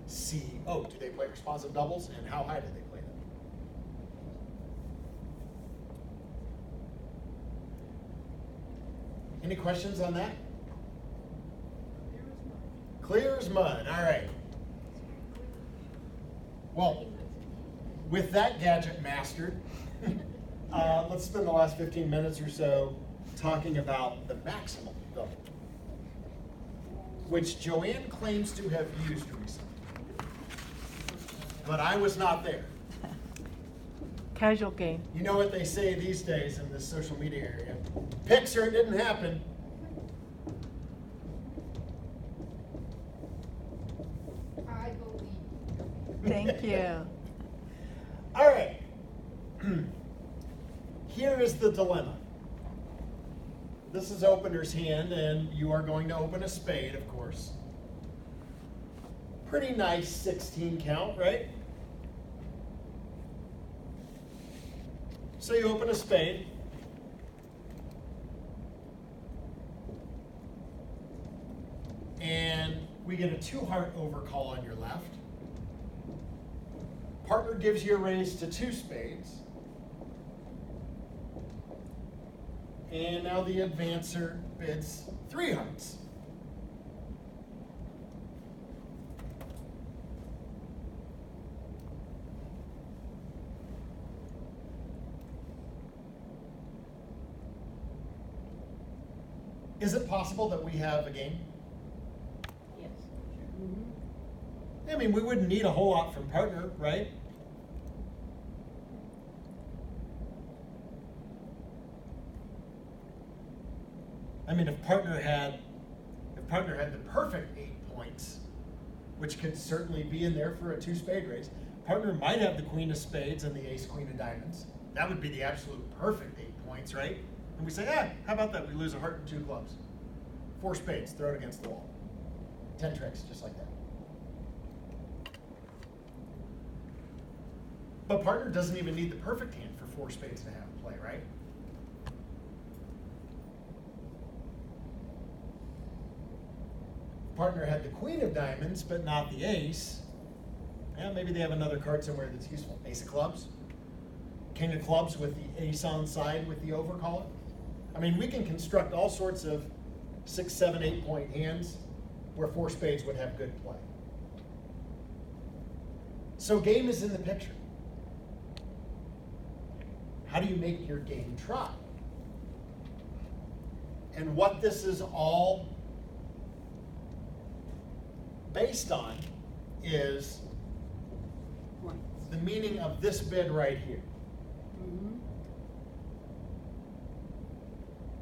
see, oh, do they play responsive doubles, and how high do they play them? Any questions on that? Clear as mud, all right. Well, with that gadget mastered, let's spend the last 15 minutes or so talking about the Maximal double, which Joanne claims to have used recently, but I was not there. Casual game. You know what they say these days in this social media area? Pics or it didn't happen. I believe. Thank you. All right. Here is the dilemma. This is opener's hand, and you are going to open a spade, of course. Pretty nice 16 count, right? So you open a spade. And we get a 2-heart overcall on your left. Partner gives you a raise to 2 spades. And now the advancer bids 3 hearts. Is it possible that we have a game? Yes. I mean, we wouldn't need a whole lot from partner, right? I mean, if partner had the perfect 8 points, which could certainly be in there for a 2-spade raise, partner might have the queen of spades and the ace queen of diamonds. That would be the absolute perfect 8 points, right? And we say, how about that? We lose a heart and 2 clubs. 4 spades, throw it against the wall. 10 tricks, just like that. But partner doesn't even need the perfect hand for 4 spades to have in play, right? Partner had the queen of diamonds, but not the ace. Yeah, maybe they have another card somewhere that's useful. Ace of clubs, king of clubs with the ace on side with the overcaller. I mean, we can construct all sorts of 6, 7, 8 point hands where 4 spades would have good play. So game is in the picture. How do you make your game try? And what this is all based on is the meaning of this bid right here.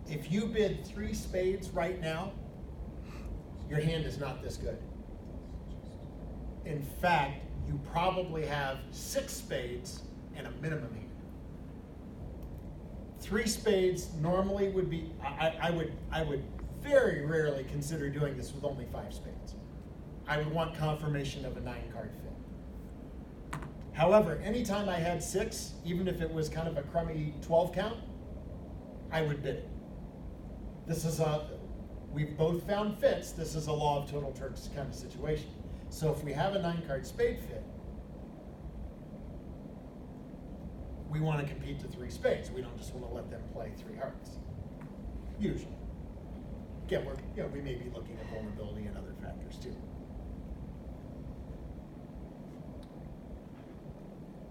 If you bid 3 spades right now, your hand is not this good. In fact, you probably have 6 spades and a minimum hand. 3 spades normally would be, I would very rarely consider doing this with only 5 spades. I would want confirmation of a 9-card fit. However, anytime I had 6, even if it was kind of a crummy 12 count, I would bid it. This is we've both found fits. This is a law of total tricks kind of situation. So if we have a 9-card spade fit, we want to compete to 3 spades. We don't just want to let them play 3 hearts. Usually. Again, we may be looking at vulnerability and other factors too.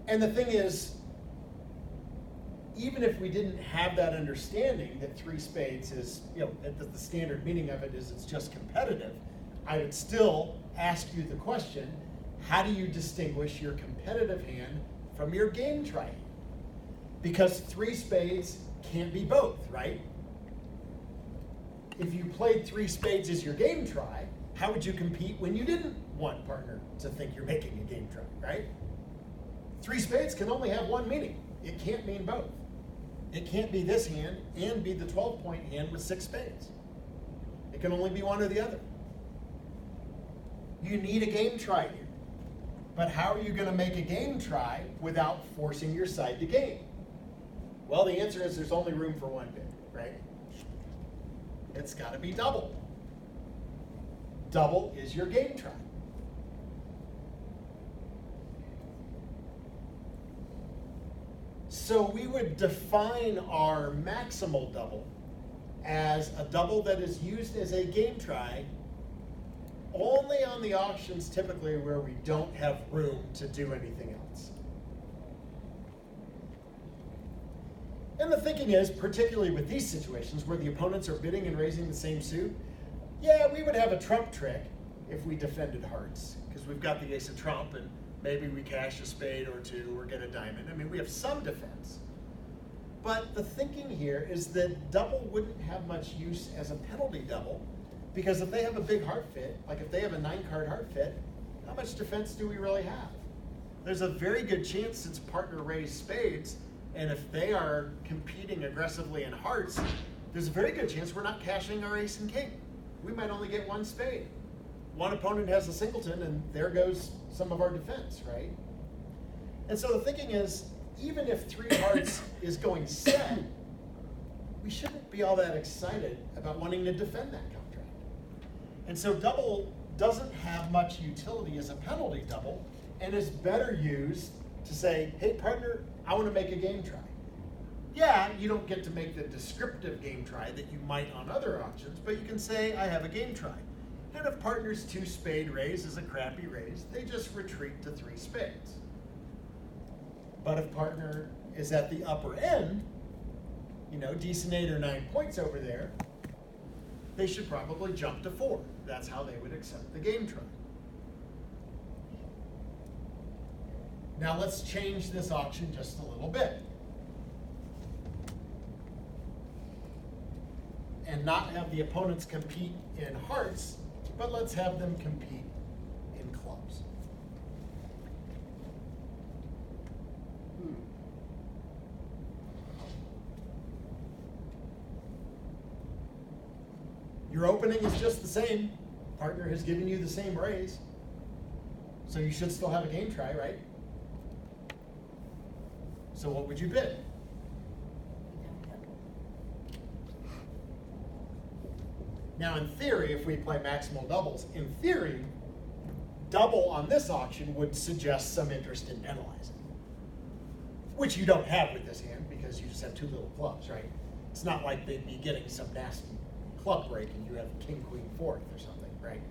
And the thing is, even if we didn't have that understanding that 3 spades is, the standard meaning of it is it's just competitive, I would still ask you the question, how do you distinguish your competitive hand from your game try hand? Because 3 spades can't be both, right? If you played 3 spades as your game try, how would you compete when you didn't want partner to think you're making a game try, right? 3 spades can only have one meaning. It can't mean both. It can't be this hand and be the 12-point hand with 6 spades. It can only be one or the other. You need a game try here. But how are you going to make a game try without forcing your side to game? Well, the answer is there's only room for one bid, right? It's got to be double. Double is your game try. So we would define our maximal double as a double that is used as a game try only on the auctions typically where we don't have room to do anything else. And the thinking is, particularly with these situations where the opponents are bidding and raising the same suit, yeah, we would have a trump trick if we defended hearts, because we've got the ace of trump and maybe we cash a spade or two or get a diamond. I mean, we have some defense. But the thinking here is that double wouldn't have much use as a penalty double, because if they have a big heart fit, like if they have a 9-card heart fit, how much defense do we really have? There's a very good chance, since partner raised spades, and if they are competing aggressively in hearts, there's a very good chance we're not cashing our ace and king. We might only get one spade. One opponent has a singleton, and there goes some of our defense, right? And so the thinking is, even if 3 hearts is going set, we shouldn't be all that excited about wanting to defend that contract. And so double doesn't have much utility as a penalty double, and is better used to say, hey partner, I want to make a game try. Yeah, you don't get to make the descriptive game try that you might on other auctions, but you can say, I have a game try. And if partner's 2 spade raise is a crappy raise, they just retreat to 3 spades. But if partner is at the upper end, you know, decent 8 or 9 points over there, they should probably jump to 4. That's how they would accept the game try. Now let's change this auction just a little bit. And not have the opponents compete in hearts, but let's have them compete in clubs. Your opening is just the same. Partner has given you the same raise. So you should still have a game try, right? So what would you bid? Now in theory, if we play maximal doubles, in theory, double on this auction would suggest some interest in penalizing. Which you don't have with this hand because you just have 2 little clubs, right? It's not like they'd be getting some nasty club break and you have king, queen, 4th or something, right?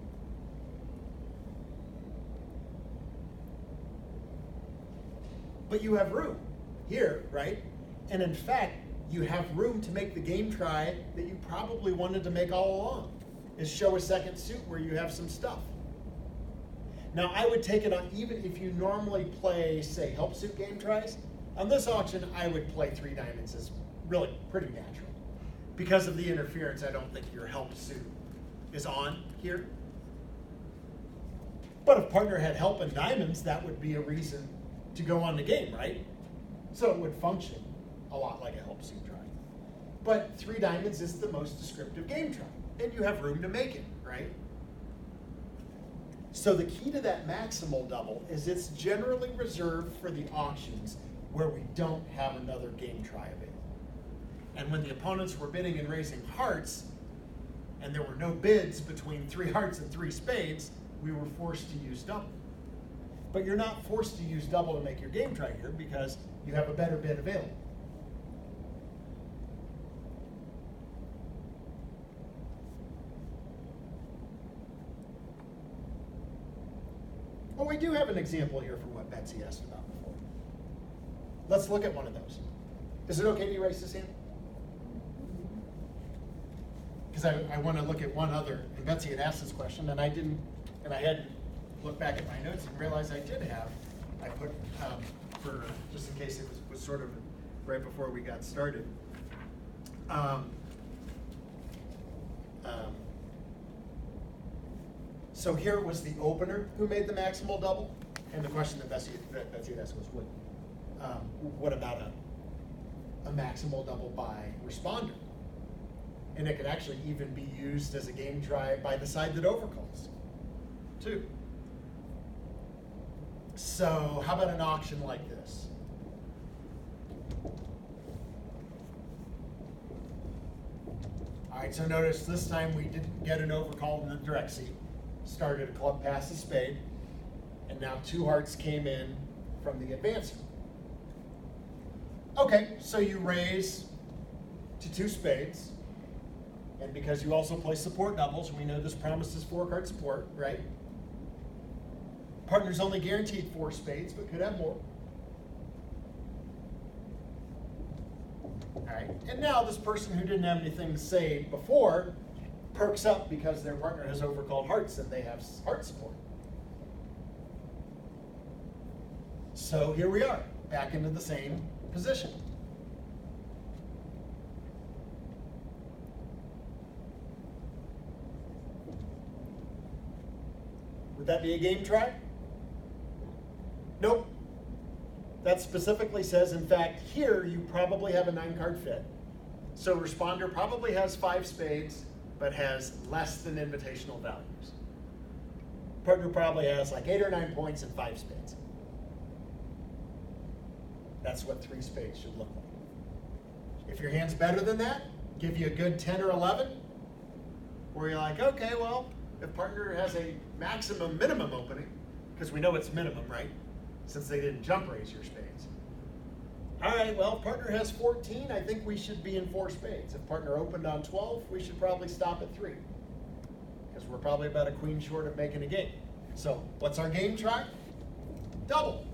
But you have room here, right? And in fact, you have room to make the game try that you probably wanted to make all along, is show a second suit where you have some stuff. Now I would take it on, even if you normally play, say, help suit game tries, on this auction I would play 3 diamonds as really pretty natural. Because of the interference, I don't think your help suit is on here. But if partner had help and diamonds, that would be a reason to go on the game, right? So it would function a lot like a help suit try. But 3 diamonds is the most descriptive game try, and you have room to make it, right? So the key to that maximal double is it's generally reserved for the auctions where we don't have another game try available. And when the opponents were bidding and raising hearts, and there were no bids between 3 hearts and 3 spades, we were forced to use double. But you're not forced to use double to make your game try here because you have a better bid available. Well, we do have an example here for what Betsy asked about before. Let's look at one of those. Is it okay to erase this hand? Because I want to look at one other, and Betsy had asked this question, and I didn't, and I hadn't looked back at my notes and realized I did have. I put, for, just in case it was sort of right before we got started. So here was the opener who made the maximal double, and the question that Betsy had asked was, what about a maximal double by responder? And it could actually even be used as a game try by the side that overcalls, too. So how about an auction like this? All right, so notice this time we didn't get an overcall in the direct seat. Started a club past a spade, and now 2 hearts came in from the advancer. Okay, so you raise to 2 spades, and because you also play support doubles, we know this promises 4-card support, right? Partner's only guaranteed 4 spades, but could have more. All right, and now this person who didn't have anything to say before perks up because their partner has overcalled hearts and they have heart support. So here we are, back into the same position. Would that be a game try? Nope. That specifically says, in fact, here you probably have a 9-card fit. So responder probably has 5 spades, but has less than invitational values. Partner probably has like 8 or 9 points and 5 spades. That's what 3 spades should look like. If your hand's better than that, give you a good 10 or 11, where you're like, okay, well, if partner has a maximum minimum opening, because we know it's minimum, right? Since they didn't jump raise your spades. All right, well, if partner has 14, I think we should be in 4 spades. If partner opened on 12, we should probably stop at 3, because we're probably about a queen short of making a game. So what's our game try? Double,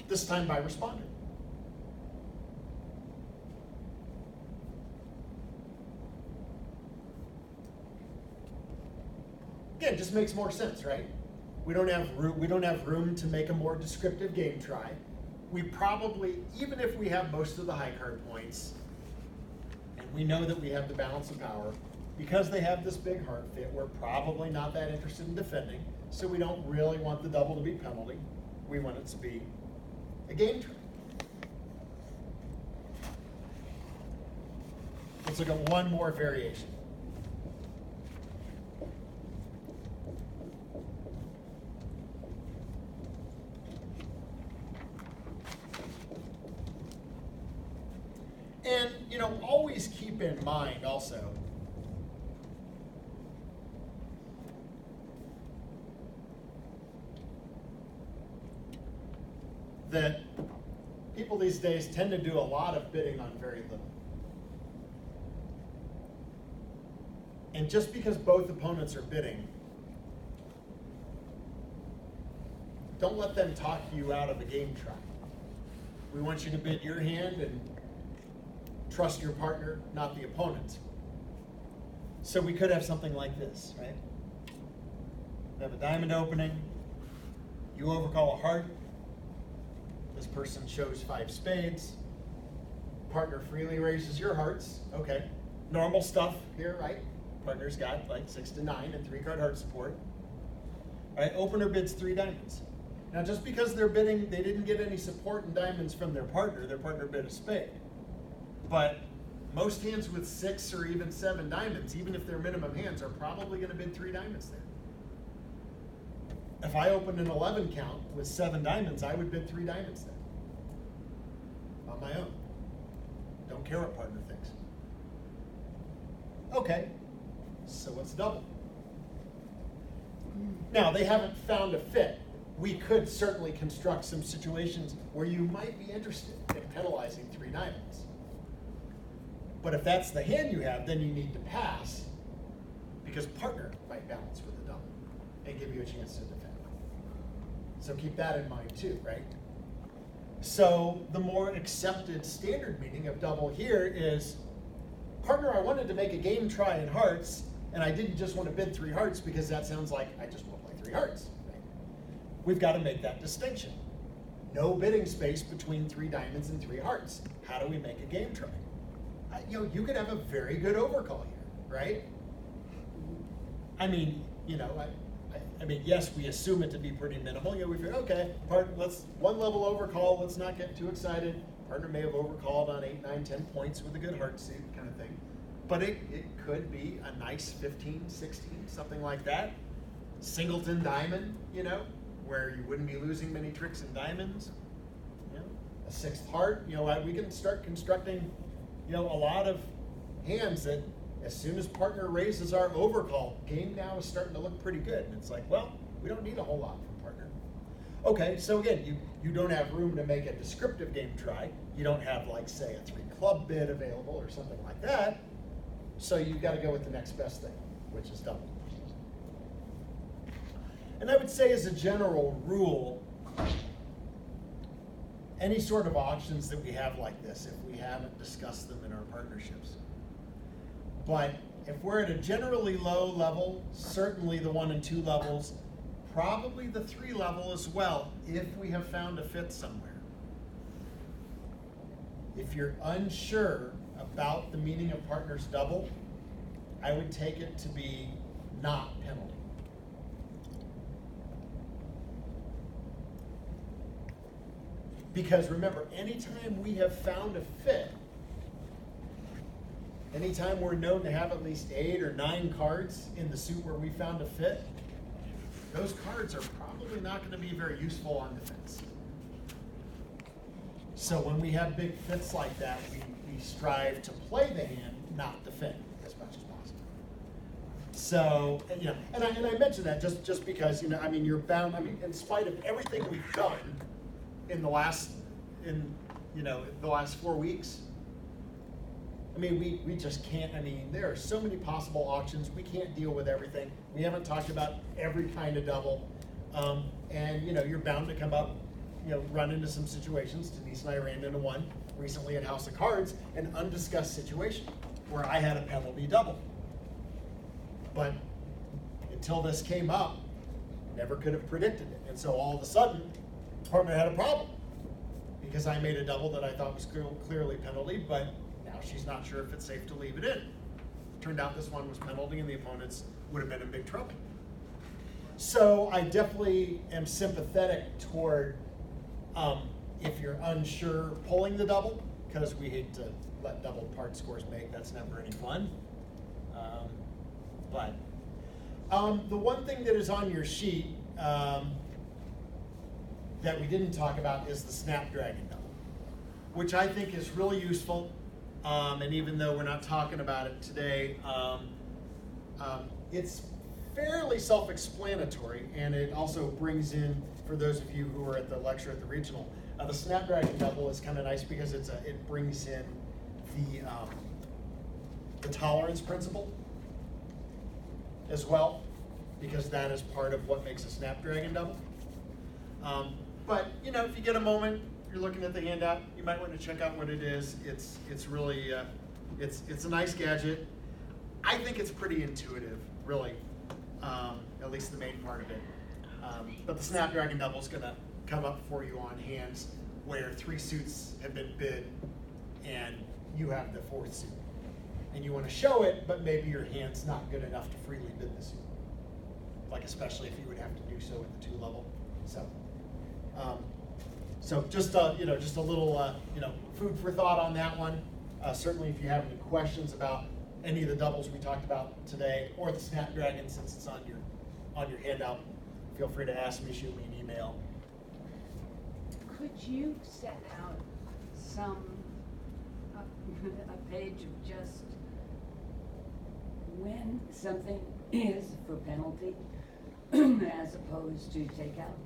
this time by responder. Again, just makes more sense, right? We don't have room to make a more descriptive game try. We probably, even if we have most of the high card points, and we know that we have the balance of power, because they have this big heart fit, we're probably not that interested in defending, so we don't really want the double to be penalty. We want it to be a game try. Let's look at one more variation. And, always keep in mind also that people these days tend to do a lot of bidding on very little. And just because both opponents are bidding, don't let them talk you out of a game try. We want you to bid your hand and trust your partner, not the opponent. So we could have something like this, right? We have a diamond opening. You overcall a heart. This person shows 5 spades. Partner freely raises your hearts. Okay. Normal stuff here, right? Partner's got like 6 to 9 and 3-card heart support. All right, opener bids 3 diamonds. Now just because they're bidding, they didn't get any support in diamonds from their partner bid a spade. But most hands with 6 or even 7 diamonds, even if they're minimum hands, are probably going to bid 3 diamonds there. If I opened an 11 count with 7 diamonds, I would bid 3 diamonds there. On my own. Don't care what partner thinks. Okay, so what's double? Now, they haven't found a fit. We could certainly construct some situations where you might be interested in penalizing 3 diamonds. But if that's the hand you have, then you need to pass, because partner might balance with a double and give you a chance to defend. So keep that in mind too, right? So the more accepted standard meaning of double here is, partner, I wanted to make a game try in hearts, and I didn't just want to bid 3 hearts because that sounds like I just want to play 3 hearts. Right? We've got to make that distinction. No bidding space between 3 diamonds and 3 hearts. How do we make a game try? You could have a very good overcall here, right? I mean, yes, we assume it to be pretty minimal. We figure, okay, let's 1 level overcall. Let's not get too excited. Partner may have overcalled on 8, 9, 10 points with a good heart suit kind of thing. But it could be a nice 15, 16, something like that. Singleton diamond, where you wouldn't be losing many tricks in diamonds. A 6th heart, we can start constructing a lot of hands that as soon as partner raises our overcall, game now is starting to look pretty good. And it's like, well, we don't need a whole lot from partner. Okay, so again, you don't have room to make a descriptive game try. You don't have, like, say, a 3 club bid available or something like that. So you've got to go with the next best thing, which is double. And I would say, as a general rule, any sort of auctions that we have like this, if we haven't discussed them in our partnerships. But if we're at a generally low level, certainly the 1 and 2 levels, probably the 3 level as well, if we have found a fit somewhere. If you're unsure about the meaning of partners double, I would take it to be not penalty. Because remember, anytime we have found a fit, anytime we're known to have at least 8 or 9 cards in the suit where we found a fit, those cards are probably not going to be very useful on defense. So when we have big fits like that, we strive to play the hand, not defend as much as possible. So, you know, and I mention that just because, you know, I mean, you're bound, I mean, in spite of everything we've done in the last 4 weeks, I mean, we just can't, I mean, there are so many possible auctions. We can't deal with everything. We haven't talked about every kind of double. And, you know, you're bound to come up, you know, run into some situations. Denise and I ran into one recently at House of Cards, an undiscussed situation where I had a penalty double. But until this came up, never could have predicted it. And so all of a sudden, partner had a problem because I made a double that I thought was clearly penalty, but now she's not sure if it's safe to leave it in. Turned out this one was penalty and the opponents would have been in big trouble. So I definitely am sympathetic toward if you're unsure pulling the double, because we hate to let double part scores make, that's never any fun. But the one thing that is on your sheet that we didn't talk about is the Snapdragon double, which I think is really useful. And even though we're not talking about it today, it's fairly self-explanatory, and it also brings in, for those of you who were at the lecture at the regional, the Snapdragon double is kind of nice because it brings in the tolerance principle as well, because that is part of what makes a Snapdragon double. But you know, if you get a moment, you're looking at the handout, you might want to check out what it is. It's really it's a nice gadget. I think it's pretty intuitive, really, at least the main part of it. But the Snapdragon double is going to come up for you on hands where 3 suits have been bid and you have the 4th suit. And you want to show it, but maybe your hand's not good enough to freely bid the suit. Like especially if you would have to do so at the 2 level. So just a little food for thought on that one. Certainly, if you have any questions about any of the doubles we talked about today, or the Snapdragon, since it's on your handout, feel free to ask me, shoot me an email. Could you set out a page of just when something is for penalty as opposed to takeout?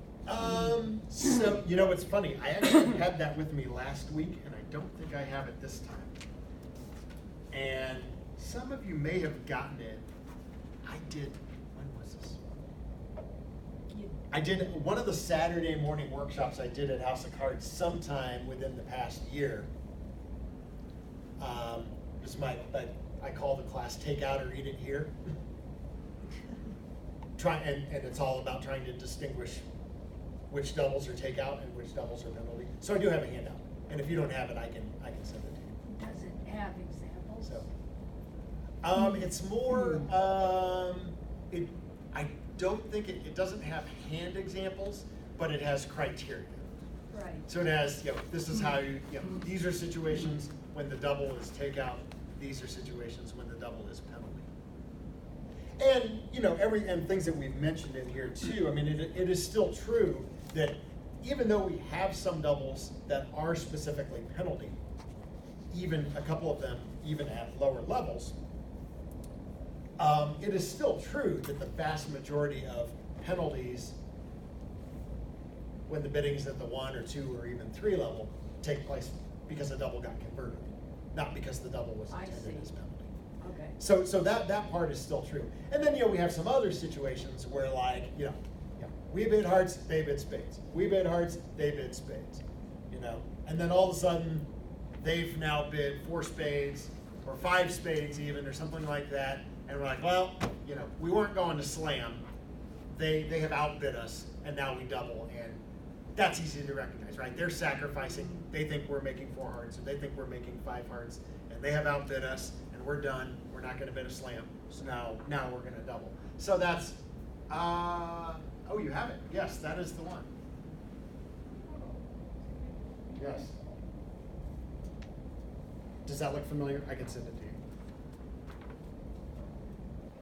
So, you know, it's funny. I actually had that with me last week, and I don't think I have it this time. And some of you may have gotten it. I did, when was this? I did one of the Saturday morning workshops I did at House of Cards sometime within the past year. I call the class Take Out or Eat It Here. And it's all about trying to distinguish which doubles are takeout and which doubles are penalty. So I do have a handout, and if you don't have it, I can send it to you. Does it have examples? So, it's more. I don't think it doesn't have hand examples, but it has criteria. Right. So it has, this is how these are situations when the double is takeout. These are situations when the double is penalty. And and things that we've mentioned in here too. I mean, it is still true that even though we have some doubles that are specifically penalty, even a couple of them even at lower levels, it is still true that the vast majority of penalties when the biddings at the 1 or 2 or even 3 level take place because a double got converted, not because the double was I intended see. as penalty. Okay. So that part is still true. And then, we have some other situations where, like, we bid hearts, they bid spades. We bid hearts, they bid spades. And then all of a sudden, they've now bid 4 spades or 5 spades even or something like that. And we're like, well, we weren't going to slam. They have outbid us, and now we double. And that's easy to recognize, right? They're sacrificing. They think we're making 4 hearts, or they think we're making 5 hearts, and they have outbid us, and we're done. We're not going to bid a slam. So now we're going to double. So that's, oh, you have it. Yes, that is the one. Yes. Does that look familiar? I can send it to you.